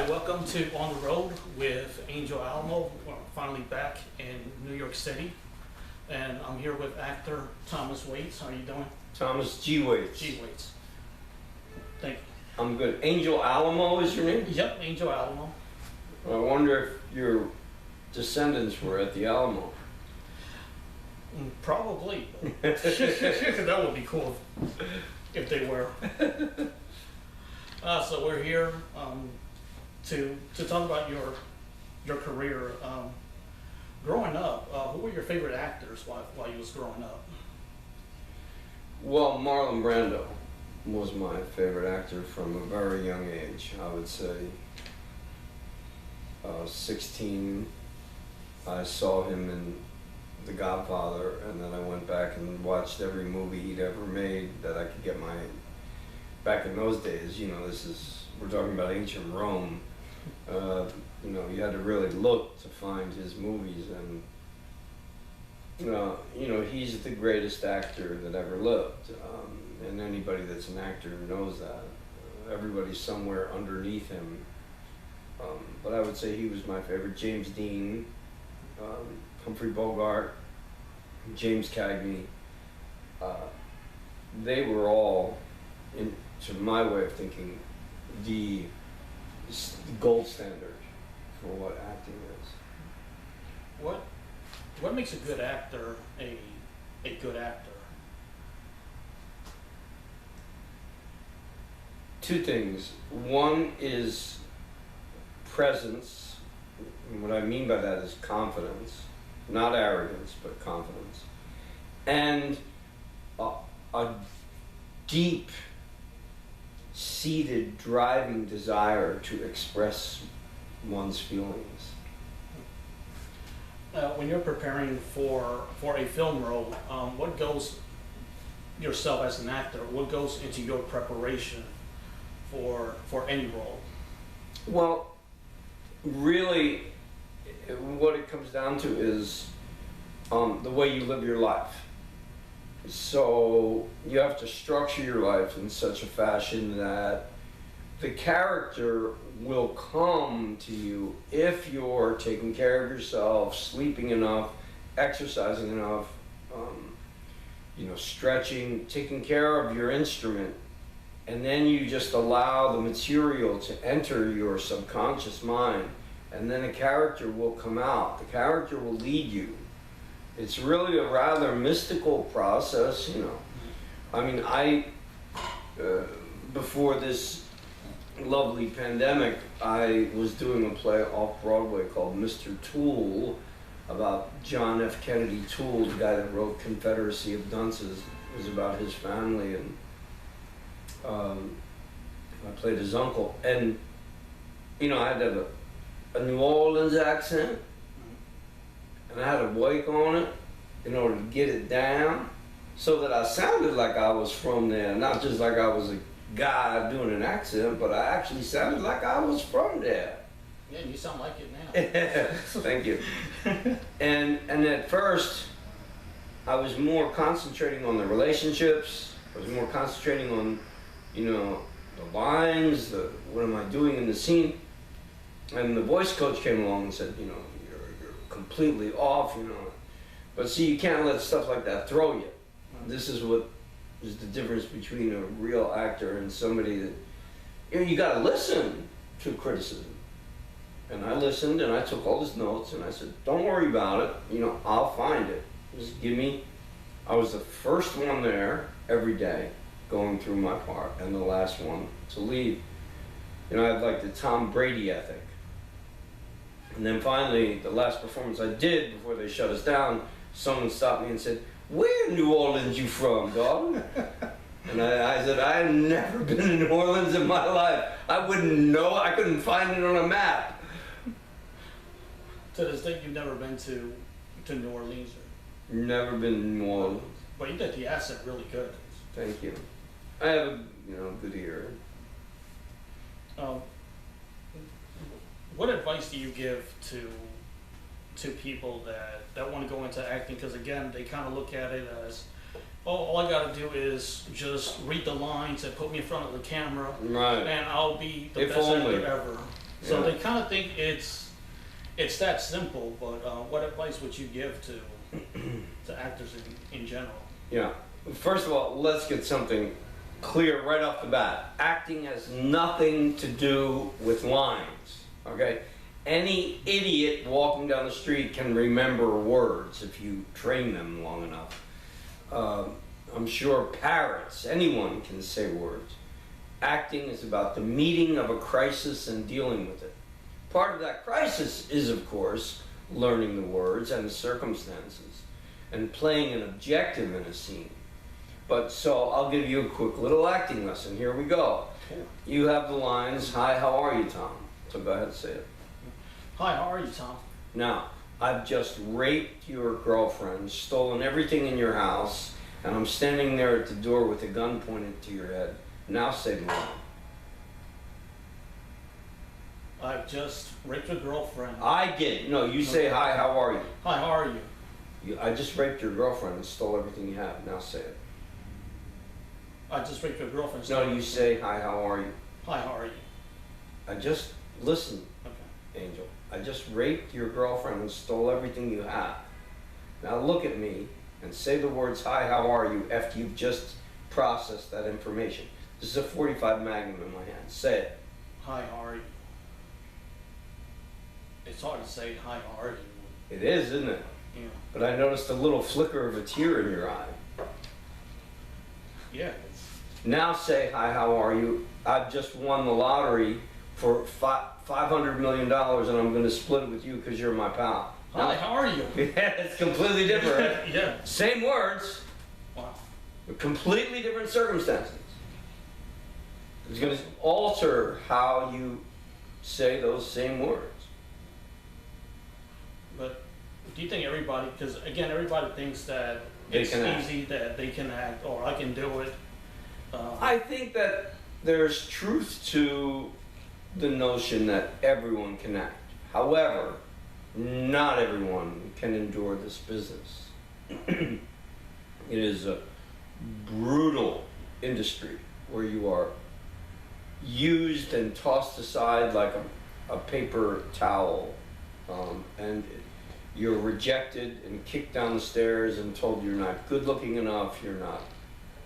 welcome to On the Road with Angel Alamo. We're finally back in New York City, and I'm here with actor ThomasGwaites. How are you doing? Thomas G. Waits. G. Waits. Thank you. I'm good. Angel Alamo is your name? Yep, Angel Alamo. I wonder if your descendants were at the Alamo. Probably. That would be cool if they were. So we're here to talk about your career. Growing up, who were your favorite actors while you was growing up? Well, Marlon Brando was my favorite actor from a very young age. I would say 16, I saw him in The Godfather, and then I went back and watched every movie he'd ever made that I could get my... Back in those days, you know, we're talking about ancient Rome. You know, you had to really look to find his movies, and you know, he's the greatest actor that ever lived. And anybody that's an actor knows that. Everybody's somewhere underneath him. But I would say he was my favorite. James Dean, Humphrey Bogart, James Cagney. They were all, to my way of thinking, the gold standard for what acting is. What makes a good actor a good actor? Two things. One is presence. And what I mean by that is confidence, not arrogance, but confidence, and a deep seated driving desire to express one's feelings. When you're preparing for a film role, what goes yourself as an actor? What goes into your preparation for any role? Well, really, what it comes down to is the way you live your life. So you have to structure your life in such a fashion that the character will come to you if you're taking care of yourself, sleeping enough, exercising enough, you know, stretching, taking care of your instrument, and then you just allow the material to enter your subconscious mind, and then a character will come out. The character will lead you. It's really a rather mystical process, you know. I mean, before this lovely pandemic, I was doing a play off-Broadway called Mr. Toole, about John F. Kennedy Toole, the guy that wrote Confederacy of Dunces. It was about his family, and I played his uncle. And, you know, I had to have a New Orleans accent, and I had to work on it in order to get it down so that I sounded like I was from there, not just like I was a guy doing an accent, but I actually sounded like I was from there. Yeah, you sound like it now. Thank you. And at first, I was more concentrating on the relationships. I was more concentrating on, you know, the lines, what am I doing in the scene. And the voice coach came along and said, you know, you're completely off, you know. But see, you can't let stuff like that throw you. This is what is the difference between a real actor and somebody that, you know, you gotta listen to criticism. And I listened, and I took all his notes, and I said, don't worry about it, you know, I'll find it. Just give me, I was the first one there every day going through my part, and the last one to leave. You know, I had like the Tom Brady ethic. And then finally, the last performance I did before they shut us down, someone stopped me and said, where in New Orleans you from, dog? And I said, I've never been to New Orleans in my life. I wouldn't know, I couldn't find it on a map. To this day, you've never been to New Orleans? Never been to New Orleans. But you did the accent really good. Thank you. I have a, you know, good ear. What advice do you give to people that want to go into acting? Because again, they kind of look at it as, oh, all I got to do is just read the lines and put me in front of the camera, right, and I'll be the if best only. actor ever. So Yeah. they kind of think it's that simple. But what advice would you give to actors in general? Yeah. First of all, let's get something clear right off the bat. Acting has nothing to do with lines, okay? Any idiot walking down the street can remember words if you train them long enough. I'm sure parrots, anyone can say words. Acting is about the meeting of a crisis and dealing with it. Part of that crisis is, of course, learning the words and the circumstances and playing an objective in a scene. But so I'll give you a quick little acting lesson. Here we go. You have the lines, "Hi, how are you, Tom?" So go ahead and say it. Hi, how are you, Tom? Now, I've just raped your girlfriend, stolen everything in your house, and I'm standing there at the door with a gun pointed to your head. Now say the line. I've just raped your girlfriend. I get it. No, you say, "Hi, how are you?" Hi, how are you? I just raped your girlfriend and stole everything you have. Now say it. I just raped your girlfriend. No, you say, "Hi, how are you?" Hi, how are you? I just, listen, Okay. Angel. I just raped your girlfriend and stole everything you have. Now look at me and say the words, "Hi, how are you?" after you've just processed that information. This is a .45 Magnum in my hand. Say it. Hi, how are you? It's hard to say hi, how are you? It is, isn't it? Yeah. But I noticed a little flicker of a tear in your eye. Yeah. Now say, "Hi, how are you? I've just won the lottery for $500 million and I'm going to split it with you because you're my pal." Hi, how are you? Yeah, it's completely different. Yeah. Same words, Wow. but completely different circumstances. It's going to alter how you say those same words. But do you think everybody, because again, everybody thinks that They it's can act. easy, that they can act, or I can do it. I think that there's truth to the notion that everyone can act. However, not everyone can endure this business. It is a brutal industry where you are used and tossed aside like a paper towel, and you're rejected and kicked down the stairs and told you're not good looking enough, you're not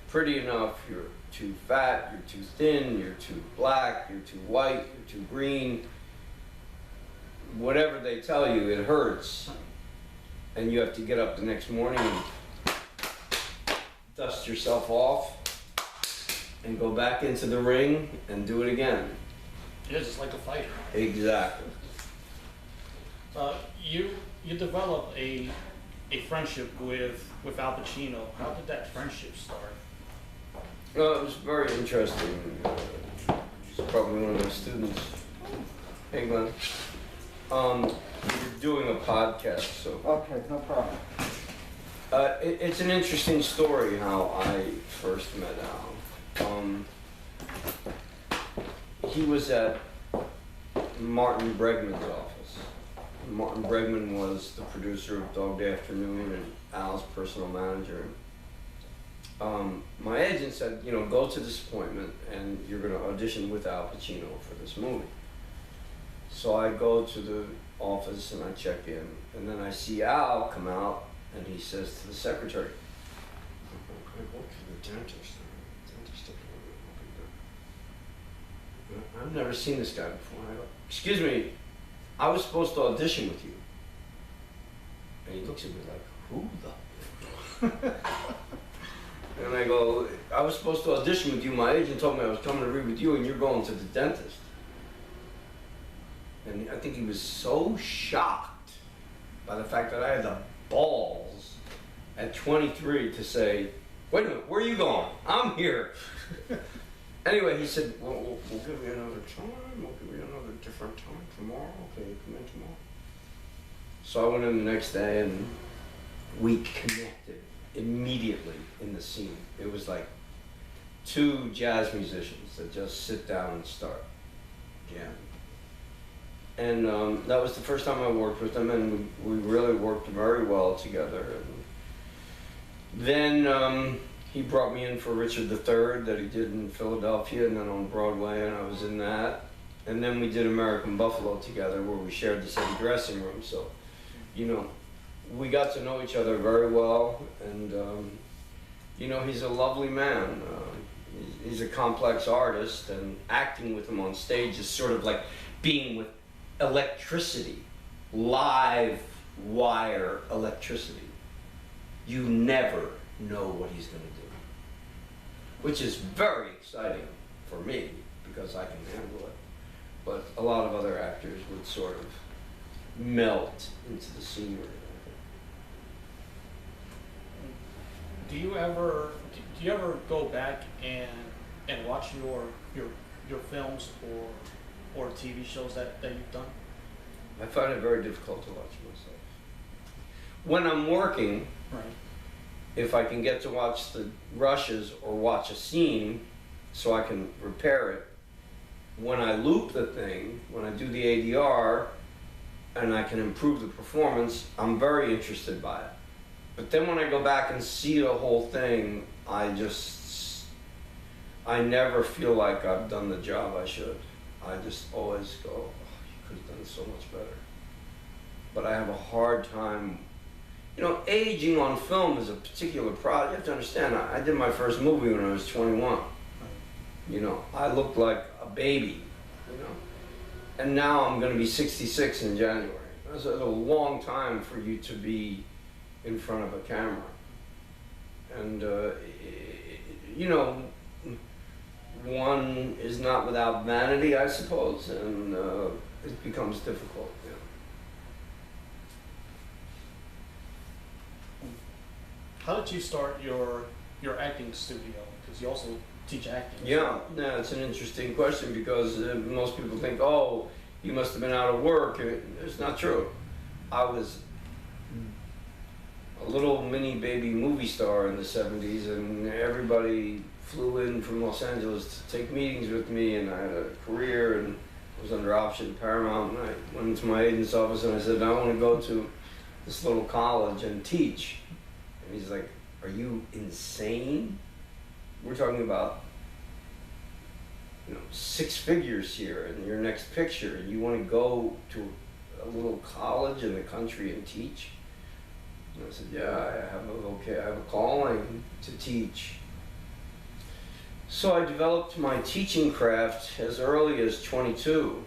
pretty enough, you're too fat, you're too thin, you're too black, you're too white, you're too green. Whatever they tell you, it hurts. And you have to get up the next morning and dust yourself off and go back into the ring and do it again. Yeah, just like a fighter. Exactly. You developed a friendship with Al Pacino. How did that friendship start? No, it was very interesting. He's probably one of my students. Hey, Glenn. We're doing a podcast, so. Okay, no problem. It's an interesting story how I first met Al. He was at Martin Bregman's office. Martin Bregman was the producer of Dog Day Afternoon and Al's personal manager. My agent said, go to this appointment and you're going to audition with Al Pacino for this movie. So I go to the office and I check in, and then I see Al come out and he says to the secretary, "Can I go to the dentist? I've never seen this guy before." I go, "Excuse me, I was supposed to audition with you." And he looks at me like, "Who the?" And I go, "I was supposed to audition with you. My agent told me I was coming to read with you and you're going to the dentist." And I think he was so shocked by the fact that I had the balls at 23 to say, "Wait a minute, where are you going? I'm here." Anyway, he said, "Well, we'll give you another time. We'll give you another different time tomorrow. Okay, you come in tomorrow." So I went in the next day and we connected immediately in the scene. It was like two jazz musicians that just sit down and start jamming. And that was the first time I worked with them, and we really worked very well together. And then he brought me in for Richard III that he did in Philadelphia and then on Broadway, and I was in that. And then we did American Buffalo together, where we shared the same dressing room. So, you know, we got to know each other very well, and you know, he's a lovely man. He's a complex artist, and acting with him on stage is sort of like being with electricity, live wire electricity. You never know what he's going to do, which is very exciting for me because I can handle it. But a lot of other actors would sort of melt into the scenery. Do you ever go back and watch your films or TV shows that you've done? I find it very difficult to watch myself. When I'm working, Right. if I can get to watch the rushes or watch a scene so I can repair it, when I loop the thing, when I do the ADR and I can improve the performance, I'm very interested by it. But then when I go back and see the whole thing, I never feel like I've done the job I should. I just always go, oh, you could have done so much better. But I have a hard time, you know, aging on film is a particular product. You have to understand, I did my first movie when I was 21. You know, I looked like a baby, you know. And now I'm going to be 66 in January. That's a long time for you to be in front of a camera. And, you know, one is not without vanity, I suppose, and it becomes difficult. You know. How did you start your acting studio? Because you also teach acting. Yeah, no, it's an interesting question because most people think, oh, you must have been out of work. It's not true. I was a little mini baby movie star in the 70s, and everybody flew in from Los Angeles to take meetings with me, and I had a career and was under option at Paramount, and I went into my agent's office and I said, I want to go to this little college and teach. And he's like, are you insane? We're talking about, you know, 6 figures here in your next picture, and you want to go to a little college in the country and teach? And I said, yeah, I have a calling to teach. So I developed my teaching craft as early as 22,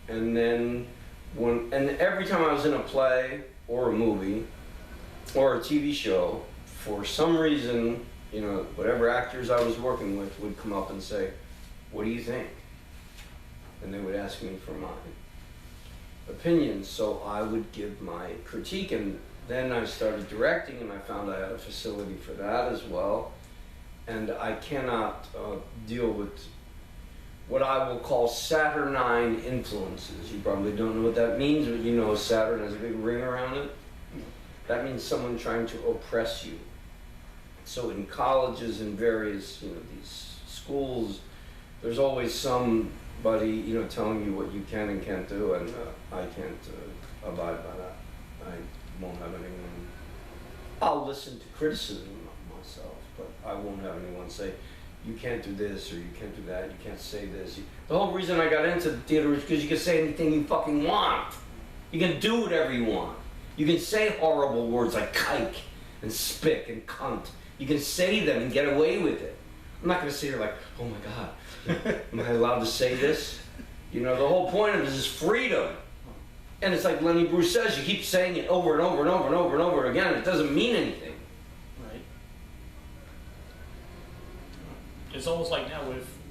and then every time I was in a play or a movie or a TV show, for some reason, you know, whatever actors I was working with would come up and say, what do you think? And they would ask me for my opinions, so I would give my critique, and then I started directing, and I found I had a facility for that as well. And I cannot deal with what I will call Saturnine influences. You probably don't know what that means, but you know Saturn has a big ring around it. That means someone trying to oppress you. So in colleges and various, you know, these schools, there's always somebody, you know, telling you what you can and can't do, and I can't abide by that. I won't have anyone. I'll listen to criticism of myself, but I won't have anyone say, you can't do this or you can't do that, you can't say this. The whole reason I got into the theater is because you can say anything you fucking want. You can do whatever you want. You can say horrible words like kike and spick and cunt. You can say them and get away with it. I'm not going to sit here like, oh my God, am I allowed to say this? You know, the whole point of this is freedom. And it's like Lenny Bruce says, you keep saying it over and over and over and over and over again. It doesn't mean anything. Right. It's almost like now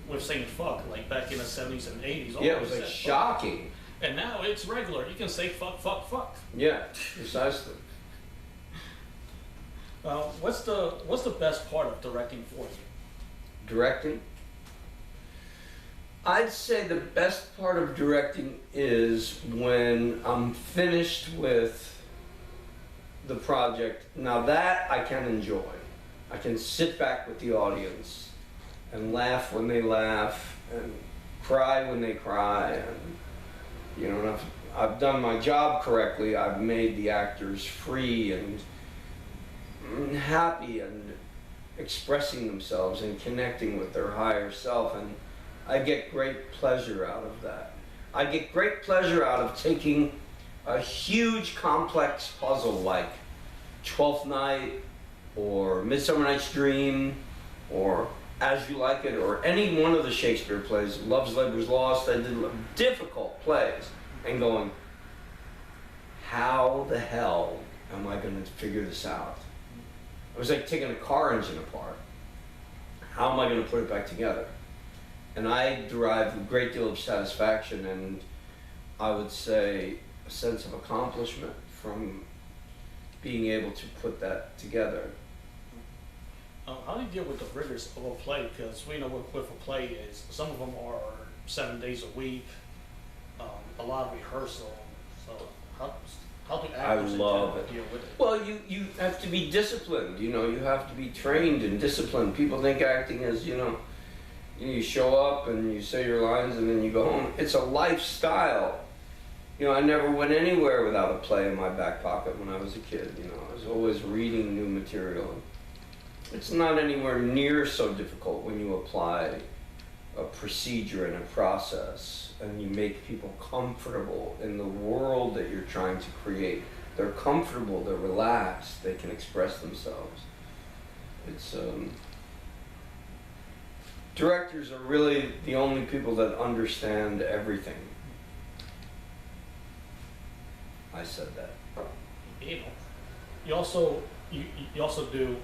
with saying fuck, like back in the 70s and 80s. Yeah, it was like shocking. Fuck. And now it's regular. You can say fuck, fuck, fuck. Yeah, precisely. What's the best part of directing for you? Directing? I'd say the best part of directing is when I'm finished with the project. Now that I can enjoy. I can sit back with the audience and laugh when they laugh and cry when they cry. And, you know, if I've done my job correctly, I've made the actors free and happy and expressing themselves and connecting with their higher self. And I get great pleasure out of that. I get great pleasure out of taking a huge complex puzzle like Twelfth Night or Midsummer Night's Dream or As You Like It or any one of the Shakespeare plays, Love's Labour's Lost. I did difficult plays and going, how the hell am I going to figure this out? It was like taking a car engine apart. How am I going to put it back together? And I derive a great deal of satisfaction and I would say a sense of accomplishment from being able to put that together. How do you deal with the rigors of a play? Because we know what a play is. Some of them are 7 days a week, a lot of rehearsal. So how do actors love it. deal with it? Well, you have to be disciplined. You know, you have to be trained and disciplined. People think acting is, you show up and you say your lines and then you go home. It's a lifestyle. I never went anywhere without a play in my back pocket when I was a kid. I was always reading new material. It's not anywhere near so difficult when you apply a procedure and a process and you make people comfortable in the world that you're trying to create. They're comfortable, they're relaxed, they can express themselves. It's directors are really the only people that understand everything. I said that. You also do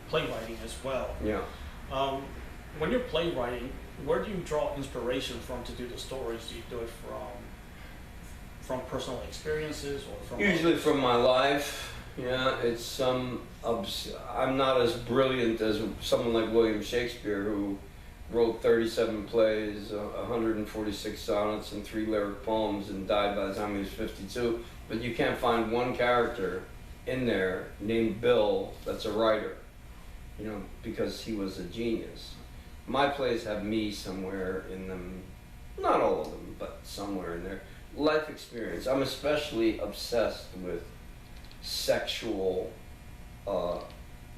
playwriting as well. Yeah. When you're playwriting, where do you draw inspiration from to do the stories? Do you do it from personal experiences or from usually from my life? Yeah, it's I'm not as brilliant as someone like William Shakespeare, who wrote 37 plays, 146 sonnets, and 3 lyric poems, and died by the time he was 52. But you can't find one character in there named Bill that's a writer, because he was a genius. My plays have me somewhere in them, not all of them, but somewhere in there. Life experience. I'm especially obsessed with sexual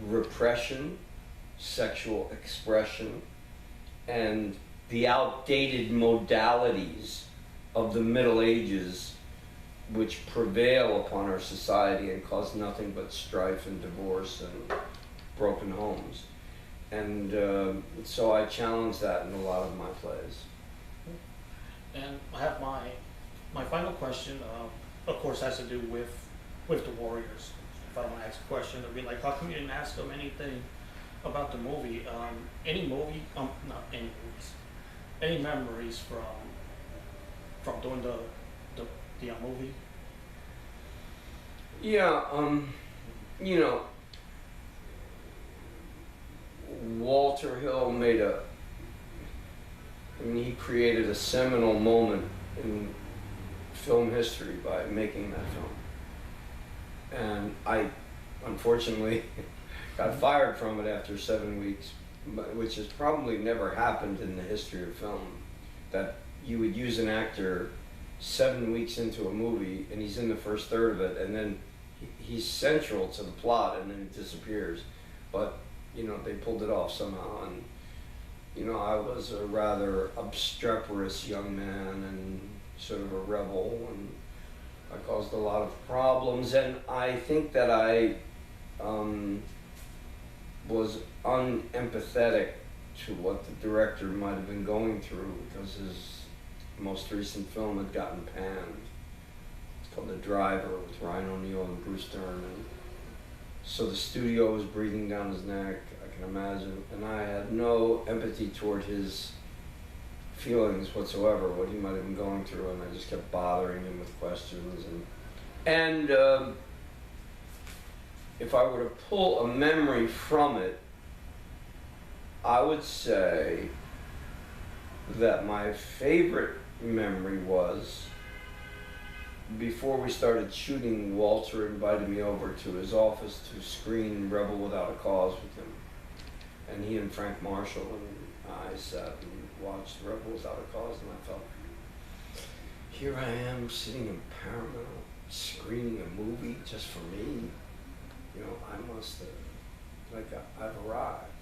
repression, sexual expression, and the outdated modalities of the Middle Ages which prevail upon our society and cause nothing but strife and divorce and broken homes. And so I challenge that in a lot of my plays. And I have my final question, of course, has to do with the Warriors. If I want to ask a question, it'd be like, how come you didn't ask them anything about the movie? Any movie, not any movies, any memories from doing the movie? Yeah, Walter Hill he created a seminal moment in film history by making that film. And I, unfortunately, got fired from it after 7 weeks, which has probably never happened in the history of film, that you would use an actor 7 weeks into a movie and he's in the first third of it and then he's central to the plot and then he disappears. But they pulled it off somehow, and I was a rather obstreperous young man and sort of a rebel, and I caused a lot of problems, and I think that I was unempathetic to what the director might have been going through, because his most recent film had gotten panned. It's called The Driver, with Ryan O'Neal and Bruce Dern, and so the studio was breathing down his neck, I can imagine, and I had no empathy toward his feelings whatsoever, what he might have been going through, and I just kept bothering him with questions. And if I were to pull a memory from it, I would say that my favorite memory was, before we started shooting, Walter invited me over to his office to screen Rebel Without a Cause with him. And he and Frank Marshall and I sat and watched Rebel Without a Cause, and I felt, here I am sitting in Paramount screening a movie just for me. I must have, I've arrived.